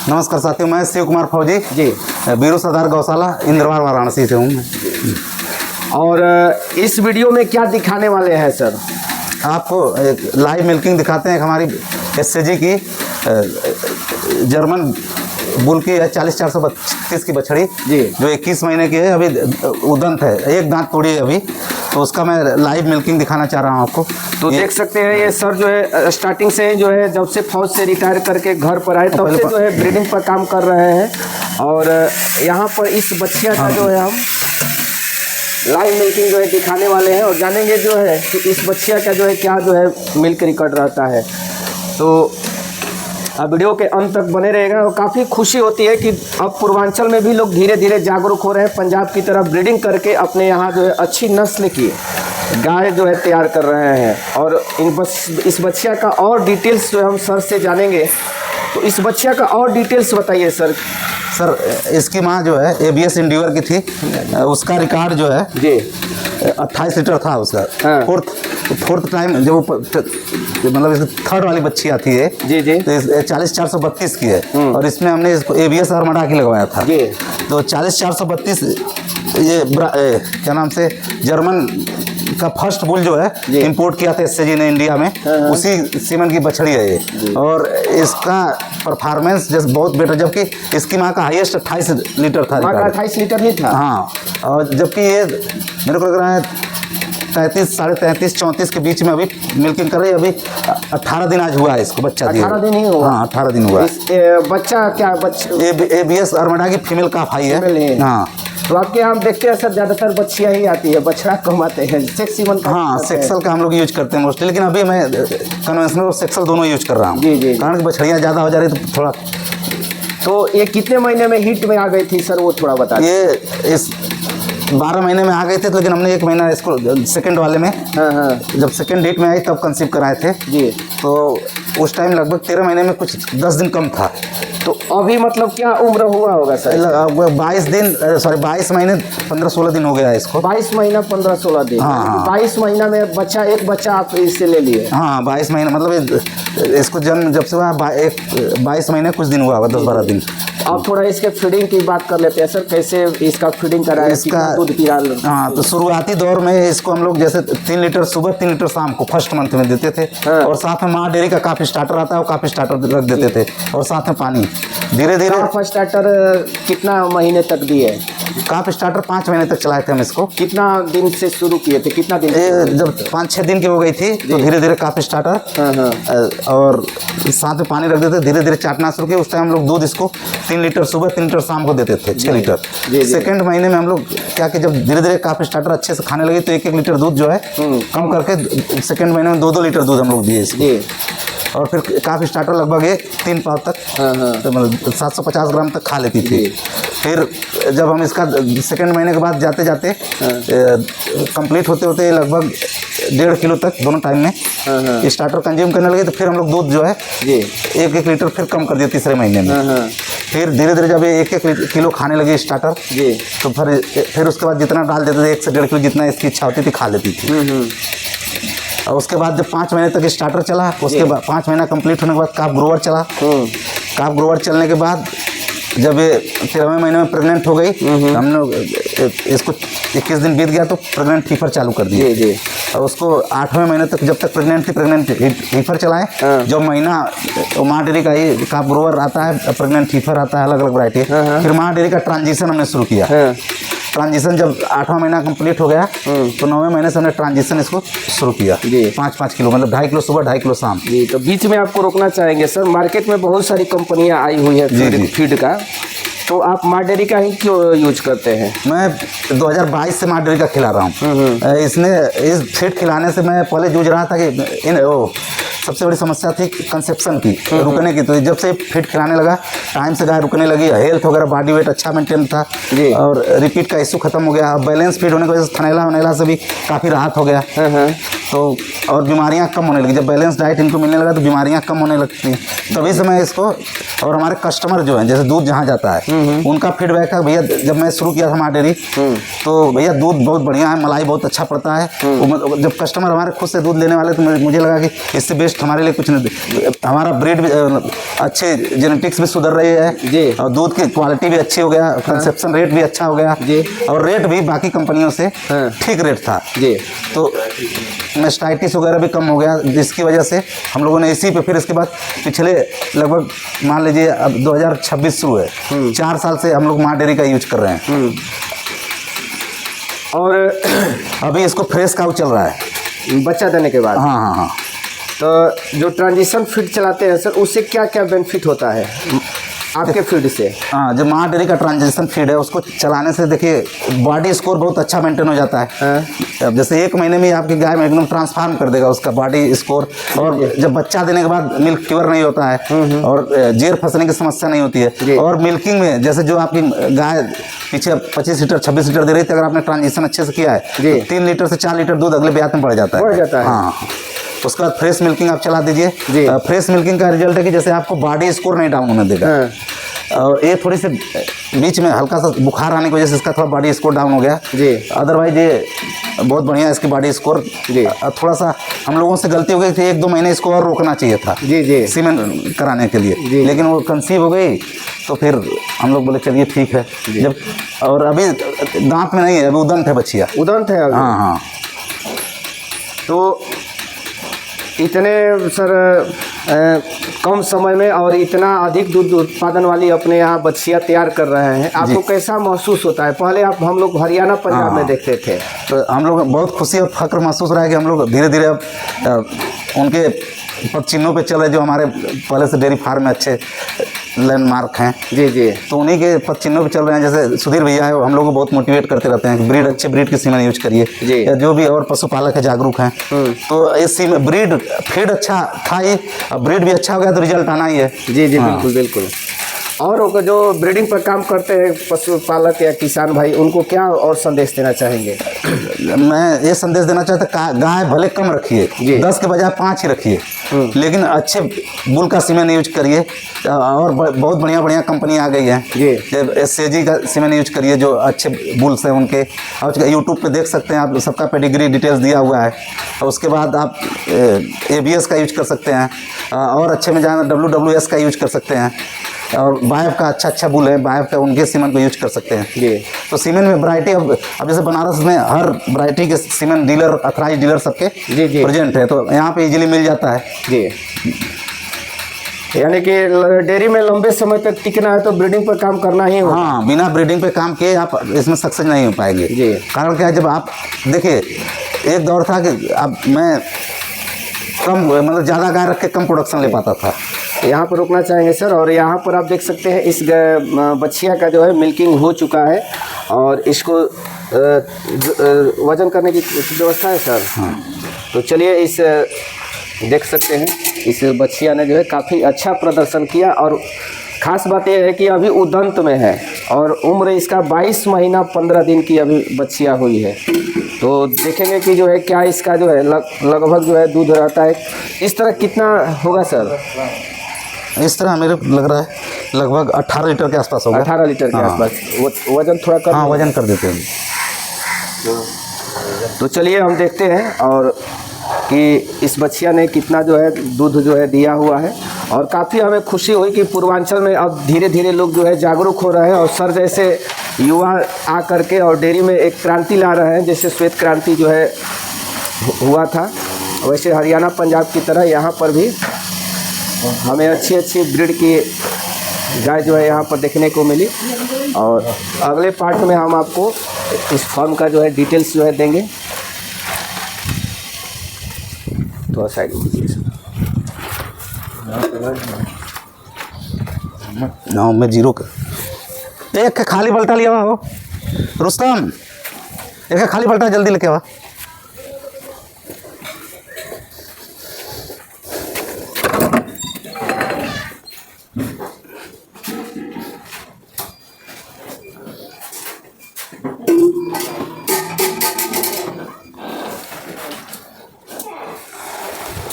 नमस्कार साथियों, मैं शिव कुमार फौजी जी, बीरू सरदार गौशाला इंद्रवार वाराणसी से हूँ। और इस वीडियो में क्या दिखाने वाले हैं सर? आपको एक लाइव मिल्किंग दिखाते हैं। हमारी एससीजी की जर्मन बुल की है 40-432 की बछड़ी जी, जो 21 महीने की है। अभी उदंत है, एक दांत तोड़ी है अभी, तो उसका मैं लाइव मिल्किंग दिखाना चाह रहा हूँ आपको। तो देख सकते हैं ये सर जो है स्टार्टिंग से जो है जब से फौज से रिटायर करके घर पर आए तब से जो है ब्रीडिंग पर काम कर रहे हैं। और यहाँ पर इस बच्चिया का जो है हम लाइव मिल्किंग जो है दिखाने वाले हैं और जानेंगे जो है कि इस बच्चिया का जो है क्या जो है मिल्क रिकॉर्ड रहता है। तो अब वीडियो के अंत तक बने रहेगा। और काफ़ी खुशी होती है कि अब पूर्वांचल में भी लोग धीरे धीरे जागरूक हो रहे हैं, पंजाब की तरफ ब्रीडिंग करके अपने यहाँ जो है अच्छी नस्ल की गाय जो है तैयार कर रहे हैं। और इस बच्चिया का और डिटेल्स जो है हम सर से जानेंगे। तो इस बच्चिया का और डिटेल्स बताइए सर। सर, इसकी माँ जो है ABS इंड्यूअर की थी, उसका रिकॉर्ड जो है जी 28 लीटर था उसका। हाँ। फोर्थ टाइम जब मतलब इसकी थर्ड वाली बच्ची आती है जी जी, तो 40-432 की है और इसमें हमने इसको ABS और मडा की लगवाया था जी। तो 40-432 ये क्या नाम से जर्मन का फर्स्ट बुल जो है इंपोर्ट किया था एससीजी ने इंडिया में, उसी सीमन की बछड़ी है ये। और इसका परफॉर्मेंस जैसे बहुत बेटर, जबकि इसकी माँ का हाईएस्ट 28 लीटर था। माँ का 28 लीटर ही था। हाँ, और जबकि ये मेरे को लग रहा है 33, 33.5, 34 के बीच में अभी मिल्किंग कर रही है। अभी 18 दिन आज हुआ है इसको बच्चा दिए। 18 दिन ही हुआ? हाँ, 18 दिन हुआ। बच्चा क्या ABS अरमडा की फीमेल काफ आई है। हाँ, तो आपके यहाँ हम देखते हैं सर ज़्यादातर बच्चियाँ ही आती है, बछड़ा कम आते हैं, सेक्सीवन का। हाँ, सेक्सल का हम लोग यूज करते हैं मोस्टली, लेकिन अभी मैं कन्वेंशनल और सेक्सल दोनों यूज कर रहा हूँ। जी जी, कारण कि बछड़ियाँ ज़्यादा हो जा रही तो थोड़ा। तो ये कितने महीने में हिट में आ गई थी सर, वो थोड़ा बता। ये इस 12 महीने में आ गए थे, लेकिन हमने 1 महीना इसको सेकंड वाले में, जब सेकंड डेट में आई तब कंसीव कराए थे जी। तो उस टाइम लगभग 13 महीने में कुछ 10 दिन कम था। तो अभी मतलब क्या उम्र हुआ होगा सर? 22 महीने 15-16 दिन हो गया है इसको। 22 महीना 15-16 दिन। हाँ, 22 महीना में एक बच्चा आप इससे ले लिए? हाँ, 22 महीने मतलब इसको जन्म जब से हुआ 22 महीने कुछ दिन हुआ, 10-12 दिन। अब थोड़ा इसके फीडिंग की बात कर लेते हैं सर, कैसे इसका फीडिंग कराया, इसका दूध पिला? हाँ, तो शुरुआती दौर में इसको हम लोग जैसे 3 लीटर सुबह 3 लीटर शाम को फर्स्ट मंथ में देते थे। और साथ में माँ डेयरी का काफ़ी स्टार्टर आता है, वो काफ़ी स्टार्टर रख देते थे और साथ में पानी। धीरे धीरे फर्स्ट स्टार्टर कितना महीने तक दिए? काफ़ी स्टार्टर 5 महीने तक चलाए थे हम इसको। कितना दिन से शुरू किए थे, कितना दिन? जब 5-6 दिन की हो गई थी तो धीरे धीरे काफ़ी स्टार्टर और साथ में पानी रख देते, धीरे धीरे चाटना शुरू किया। उस टाइम हम लोग दूध इसको 3 लीटर सुबह 3 लीटर शाम को देते थे, 6 लीटर। सेकेंड महीने में हम लोग क्या कि जब धीरे धीरे काफ़ी स्टार्टर अच्छे से खाने लगे तो 1-1 लीटर दूध जो है कम करके सेकेंड महीने में 2-2 लीटर दूध हम लोग दिए इसको। और फिर काफ़ी स्टार्टर लगभग 3 पाव तक तो मतलब 750 ग्राम तक खा लेती थी। फिर जब हम इसका सेकेंड महीने के बाद जाते जाते कंप्लीट होते होते लगभग 1.5 किलो तक दोनों टाइम में स्टार्टर कंज्यूम करने लगे, तो फिर हम लोग दूध जो है 1-1 लीटर फिर कम कर दिया तीसरे महीने में। फिर धीरे धीरे जब ये 1-1 किलो खाने लगे स्टार्टर तो फिर उसके बाद जितना डाल देते थे 1 से 1.5 किलो जितना इसकी इच्छा होती थी खा लेती थी। और उसके बाद जब 5 महीने तक स्टार्टर चला, उसके बाद 5 महीना कंप्लीट होने के बाद काफ ग्रोवर चला। काफ ग्रोवर चलने के बाद जब ये 13वें महीने में प्रेग्नेंट हो गई, हम लोग इसको 21 दिन बीत गया तो प्रेग्नेंट फीवर चालू कर दिए। और उसको 8वें महीने तक जब तक प्रेग्नेंट थी प्रेग्नेंट फीवर चलाए। जब महीना माँ डेयरी का ही काफ ग्रोवर आता है, प्रेग्नेंट फीवर आता है, अलग अलग वैरायटी। फिर माँ डेयरी का ट्रांजिशन हमने शुरू किया। ट्रांजिशन जब 8वां महीना कंप्लीट हो गया तो 9वें महीने से हमने ट्रांजिशन इसको शुरू किया। 5-5 किलो मतलब 2.5 किलो सुबह 2.5 किलो शाम। जी, तो बीच में आपको रोकना चाहेंगे सर, मार्केट में बहुत सारी कंपनियां आई हुई है फीड का, तो आप माँ डेयरी का ही क्यों यूज करते हैं? मैं 2022 से माँ डेयरी का खिला रहा हूँ। इस फीड खिलाने से मैं पहले जूझ रहा था कि सबसे बड़ी समस्या थी कंसेप्शन की, रुकने की। तो जब से फीड खिलाने लगा टाइम से गाय रुकने लगी, हेल्थ वगैरह बॉडी वेट अच्छा मेंटेन था और रिपीट का इशू खत्म हो गया। अब बैलेंस फीड होने की वजह से थनैला वनैला से भी काफ़ी राहत हो गया। तो और बीमारियां कम होने लगी। जब बैलेंस डाइट इनको मिलने लगा तो बीमारियां कम होने लगती हैं। तभी से मैं इसको, और हमारे कस्टमर जो हैं जैसे दूध जहाँ जाता है उनका फीडबैक है, भैया जब मैं शुरू किया था माँ डेयरी तो भैया दूध बहुत बढ़िया है, मलाई बहुत अच्छा पड़ता है। जब कस्टमर हमारे खुद से दूध लेने वाले तो मुझे लगा कि इससे बेस्ट टेस्ट हमारे लिए कुछ नहीं, हमारा ब्रीड भी अच्छे जेनेटिक्स भी सुधर रही है जी। और दूध की क्वालिटी भी अच्छी हो गया, कंसेप्शन रेट भी अच्छा हो गया जी। और रेट भी बाकी कंपनियों से हाँ। ठीक रेट था जी। तो मेस्टाइटिस वगैरह भी कम हो गया, जिसकी वजह से हम लोगों ने इसी पे फिर इसके बाद पिछले लगभग मान लीजिए अब 2026 शुरू है, 4 साल से हम लोग माँ डेयरी का यूज कर रहे हैं और अभी इसको फ्रेश काउ चल रहा है। बच्चा देने के बाद हाँ हाँ हाँ। तो जो ट्रांजिशन फीड चलाते हैं सर, उससे क्या क्या बेनिफिट होता है आपके फीड से? हाँ, जो माँ डेयरी का ट्रांजिशन फीड है उसको चलाने से देखिए बॉडी स्कोर बहुत अच्छा मेंटेन हो जाता है। हाँ। अब जैसे 1 महीने में आपकी गाय में एकदम ट्रांसफार्म कर देगा उसका बॉडी स्कोर, और जब बच्चा देने के बाद मिल्क क्योर नहीं होता है और जेर फंसने की समस्या नहीं होती है। और मिल्किंग में जैसे जो आपकी गाय पीछे 25 लीटर 26 लीटर दे रही थी, अगर आपने ट्रांजिशन अच्छे से किया है तो 3 लीटर से 4 लीटर दूध अगले ब्यात में बढ़ जाता है। बढ़ जाता है। हाँ, उसके बाद फ्रेश मिल्किंग आप चला दीजिए। फ्रेश मिल्किंग का रिजल्ट है कि जैसे आपको बॉडी स्कोर नहीं डाउन होने देगा। और ये थोड़ी सी बीच में हल्का सा बुखार आने की वजह से इसका थोड़ा बॉडी स्कोर डाउन हो गया जी। अदरवाइज ये बहुत बढ़िया इसकी बॉडी स्कोर जी। थोड़ा सा हम लोगों से गलती हो गई थी, 1-2 महीने इसको और रोकना चाहिए था जी जी सीमेंट कराने के लिए, लेकिन वो कंसीव हो गई तो फिर हम लोग बोले चलिए ठीक है। जब और अभी दांत में नहीं है, अभी उदंत है बच्चिया, उदंत है अभी। हाँ हाँ। तो इतने सर कम समय में और इतना अधिक दूध उत्पादन वाली अपने यहाँ बच्चियाँ तैयार कर रहे हैं, आपको कैसा महसूस होता है? पहले आप हम लोग हरियाणा पंजाब में देखते थे, तो हम लोग बहुत खुशी और फख्र महसूस रहा है कि हम लोग धीरे धीरे अब उनके चिन्हों पे चल रहे जो हमारे पहले से डेयरी फार्म में अच्छे लैंडमार्क हैं। जी जी। तो उन्हीं के पद चिन्हों पे चल रहे हैं। जैसे सुधीर भैया है, हम लोग को बहुत मोटिवेट करते रहते हैं कि ब्रीड अच्छे ब्रीड की सीमेंट यूज करिए, या जो भी और पशुपालक है जागरूक हैं तो इस सीमेंट ब्रीड फीड अच्छा था ही, अब ब्रीड भी अच्छा हो गया तो रिजल्ट आना ही है। जी जी बिल्कुल बिल्कुल। और जो ब्रीडिंग पर काम करते हैं पशुपालक या किसान भाई, उनको क्या और संदेश देना चाहेंगे? मैं ये संदेश देना चाहता, गाय भले कम रखिए, 10 के बजाय 5 ही रखिए, लेकिन अच्छे बुल का सीमेंट यूज करिए। और बहुत बढ़िया बढ़िया कंपनी आ गई है, SCG का सीमेंट यूज करिए जो अच्छे बुल्स हैं उनके। और यूट्यूब पे देख सकते हैं आप, सबका पेडिग्री डिटेल्स दिया हुआ है। और उसके बाद आप ABS का यूज कर सकते हैं, और अच्छे में जाना WWS का यूज कर सकते हैं। और बायफ का अच्छा बुल है, बायफ का उनके सीमेंट को यूज कर सकते हैं। जी। तो सीमेंट में वैरायटी अब जैसे बनारस में हर वैरायटी के सीमेंट डीलर, अथराइज डीलर सबके प्रेजेंट है, तो यहाँ पे इजीली मिल जाता है। जी। यानी कि डेयरी में लंबे समय तक टिकना है तो ब्रीडिंग पर काम करना ही होगा। हाँ, बिना ब्रीडिंग पे काम किए आप इसमें सक्सेस नहीं हो पाएंगे। जी। कारण क्या है, जब आप देखिए एक दौर था कि अब मैं कम मतलब ज़्यादा गाय रख के कम प्रोडक्शन ले पाता था। यहाँ पर रुकना चाहेंगे सर, और यहाँ पर आप देख सकते हैं इस बच्चिया का जो है मिल्किंग हो चुका है और इसको वजन करने की व्यवस्था है सर। हाँ। तो चलिए इस देख सकते हैं इस बच्चिया ने जो है काफ़ी अच्छा प्रदर्शन किया, और ख़ास बात यह है कि अभी उदंत में है और उम्र इसका 22 महीना 15 दिन की अभी बच्चिया हुई है। तो देखेंगे कि जो है क्या इसका जो है लगभग जो है दूध रहता है इस तरह कितना होगा सर? इस तरह मेरे लग रहा है लगभग 18 लीटर के आसपास होगा। 18 लीटर के आसपास। वजन थोड़ा कम? हाँ, वजन कर देते हैं। तो चलिए हम देखते हैं और कि इस बच्चिया ने कितना जो है दूध जो है दिया हुआ है। और काफ़ी हमें खुशी हुई कि पूर्वांचल में अब धीरे धीरे लोग जो है जागरूक हो रहे हैं, और सर जैसे युवा आ करके और डेयरी में एक क्रांति ला रहे हैं, जैसे श्वेत क्रांति जो है हुआ था, वैसे हरियाणा पंजाब की तरह यहाँ पर भी हमें अच्छी अच्छी ब्रीड की गाय जो है यहाँ पर देखने को मिली। और अगले पार्ट में हम आपको इस फार्म का जो है डिटेल्स जो है देंगे। तो साइड में 0 एक खाली पलटा लिया हुआ हो रुस्तम, एक खाली पलटा जल्दी लेके आ।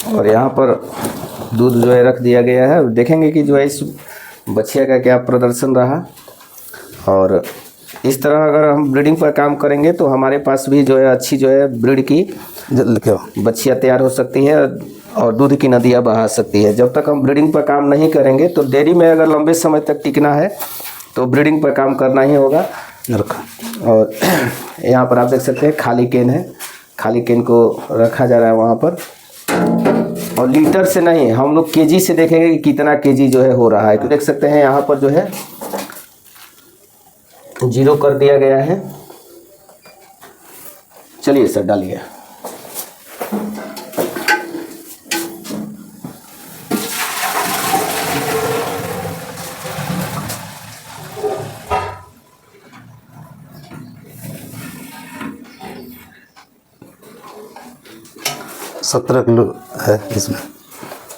और यहाँ पर दूध जो है रख दिया गया है। देखेंगे कि जो है इस बच्चिया का क्या प्रदर्शन रहा, और इस तरह अगर हम ब्रीडिंग पर काम करेंगे तो हमारे पास भी जो है अच्छी जो है ब्रीड की बच्चियाँ तैयार हो सकती है। और दूध की नदियाँ बहा सकती है। जब तक हम ब्रीडिंग पर काम नहीं करेंगे तो डेयरी में अगर लंबे समय तक टिकना है तो ब्रीडिंग पर काम करना ही होगा। रखा और यहाँ पर आप देख सकते हैं खाली केन है, खाली केन को रखा जा रहा है वहाँ पर। और लीटर से नहीं, हम लोग केजी से देखेंगे कि कितना केजी जो है हो रहा है। तो देख सकते हैं यहाँ पर जो है 0 कर दिया गया है। चलिए सर डालिए। सत्रह किलो है इसमें।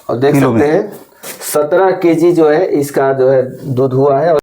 और देख सकते हैं 17 केजी जो है इसका जो है दूध हुआ है।